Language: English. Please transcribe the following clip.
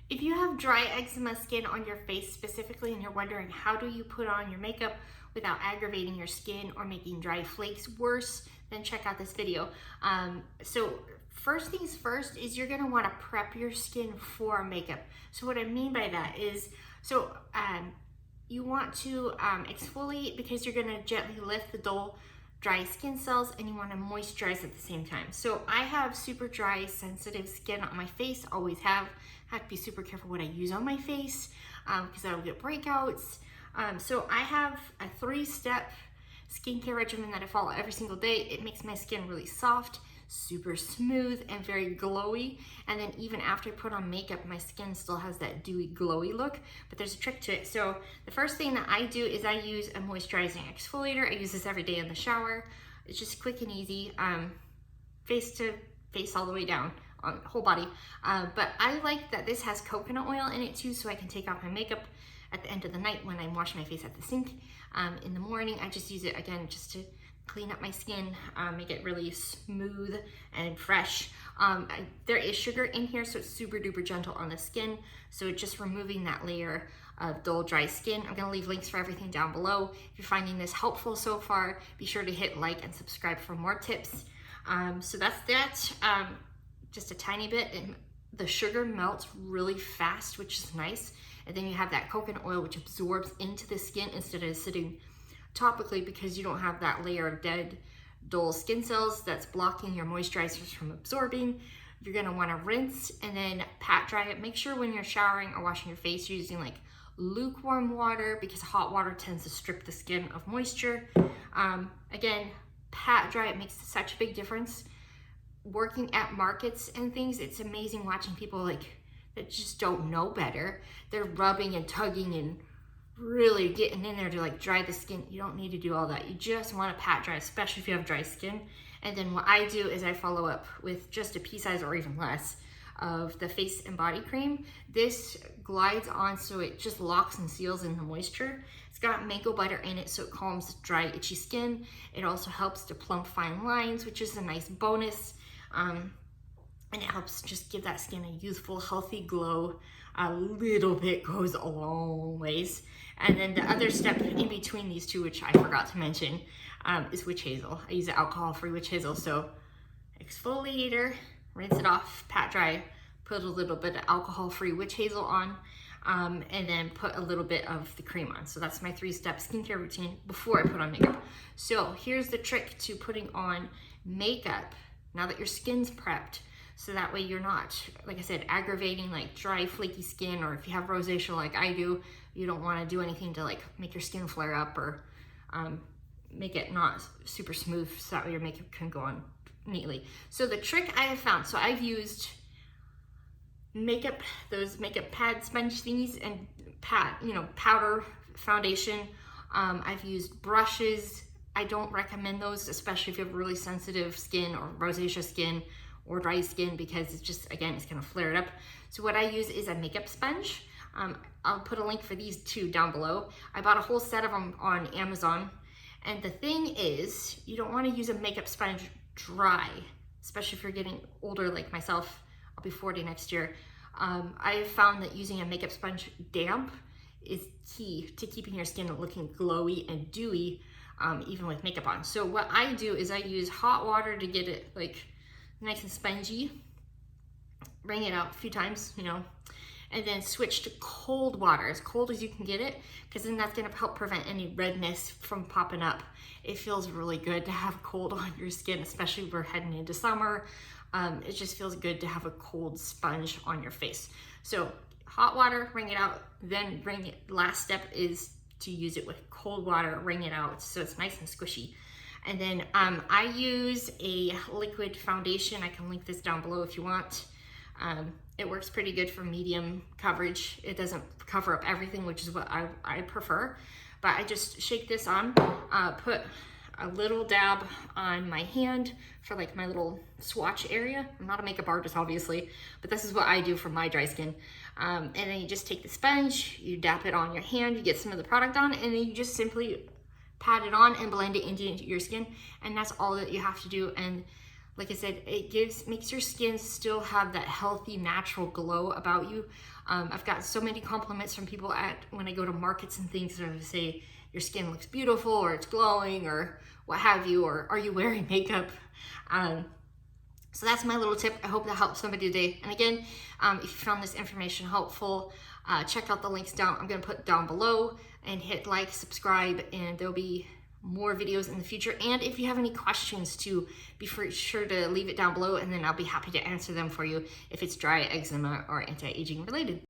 If you have dry eczema skin on your face specifically and you're wondering how do you put on your makeup without aggravating your skin or making dry flakes worse, then check out this video. So first things first is you're gonna wanna prep your skin for makeup. So what I mean by that is, you want to exfoliate because you're gonna gently lift the dull, dry skin cells, and you want to moisturize at the same time. So I have super dry, sensitive skin on my face, always have. I have to be super careful what I use on my face because I will get breakouts. So I have a 3-step skincare regimen that I follow every single day. It makes my skin really soft, super smooth, and very glowy. And then even after I put on makeup, my skin still has that dewy, glowy look, but there's a trick to it. So the first thing that I do is I use a moisturizing exfoliator. I use this every day in the shower. It's just quick and easy, face to face all the way down on whole body. But I like that this has coconut oil in it too, so I can take off my makeup at the end of the night when I wash my face at the sink. In the morning, I just use it again just to clean up my skin, make it really smooth and fresh. There is sugar in here, so it's super duper gentle on the skin. So it's just removing that layer of dull, dry skin. I'm gonna leave links for everything down below. If you're finding this helpful so far, be sure to hit like and subscribe for more tips. So that's that, just a tiny bit. And the sugar melts really fast, which is nice. And then you have that coconut oil, which absorbs into the skin instead of sitting topically, because you don't have that layer of dead, dull skin cells that's blocking your moisturizers from absorbing. You're gonna wanna rinse and then pat dry it. Make sure when you're showering or washing your face, you're using like lukewarm water, because hot water tends to strip the skin of moisture. Again, pat dry, it makes such a big difference. Working at markets and things, it's amazing watching people like that just don't know better. They're rubbing and tugging and really getting in there to like dry the skin. You don't need to do all that. You just want to pat dry, especially if you have dry skin. And then what I do is I follow up with just a pea size or even less of the face and body cream. This glides on, so it just locks and seals in the moisture. It's got mango butter in it, so it calms dry, itchy skin. It also helps to plump fine lines, which is a nice bonus. And it helps just give that skin a youthful, healthy glow. A little bit goes a long ways. And then the other step in between these two, which I forgot to mention, is witch hazel. I use an alcohol-free witch hazel. So exfoliator, rinse it off, pat dry, put a little bit of alcohol-free witch hazel on, and then put a little bit of the cream on. So that's my 3-step skincare routine before I put on makeup. So here's the trick to putting on makeup now that your skin's prepped. So that way you're not, like I said, aggravating like dry, flaky skin, or if you have rosacea like I do, you don't want to do anything to like make your skin flare up or make it not super smooth, so that way your makeup can go on neatly. So the trick I have found, so I've used those makeup pad sponge thingies and powder foundation. I've used brushes. I don't recommend those, especially if you have really sensitive skin or rosacea skin or dry skin, because it's just, again, it's gonna flare it up. So what I use is a makeup sponge. I'll put a link for these two down below. I bought a whole set of them on Amazon. And the thing is, you don't wanna use a makeup sponge dry, especially if you're getting older like myself. I'll be 40 next year. I have found that using a makeup sponge damp is key to keeping your skin looking glowy and dewy, even with makeup on. So what I do is I use hot water to get it like nice and spongy, wring it out a few times, and then switch to cold water, as cold as you can get it, because then that's gonna help prevent any redness from popping up. It feels really good to have cold on your skin, especially we're heading into summer. It just feels good to have a cold sponge on your face. So hot water, wring it out, then wring it. Last step is to use it with cold water, wring it out so it's nice and squishy. And then I use a liquid foundation. I can link this down below if you want. It works pretty good for medium coverage. It doesn't cover up everything, which is what I prefer. But I just shake this on, put a little dab on my hand for like my little swatch area. I'm not a makeup artist, obviously, but this is what I do for my dry skin. And then you just take the sponge, you dap it on your hand, you get some of the product on, and then you just simply pat it on and blend it into your skin, and that's all that you have to do. And like I said, it makes your skin still have that healthy, natural glow about you. I've got so many compliments from people when I go to markets and things, and they say your skin looks beautiful, or it's glowing, or what have you, or are you wearing makeup? So that's my little tip. I hope that helps somebody today. And again, if you found this information helpful, check out the links down. I'm going to put down below, and hit like, subscribe, and there'll be more videos in the future. And if you have any questions too, be sure to leave it down below, and then I'll be happy to answer them for you if it's dry, eczema, or anti-aging related.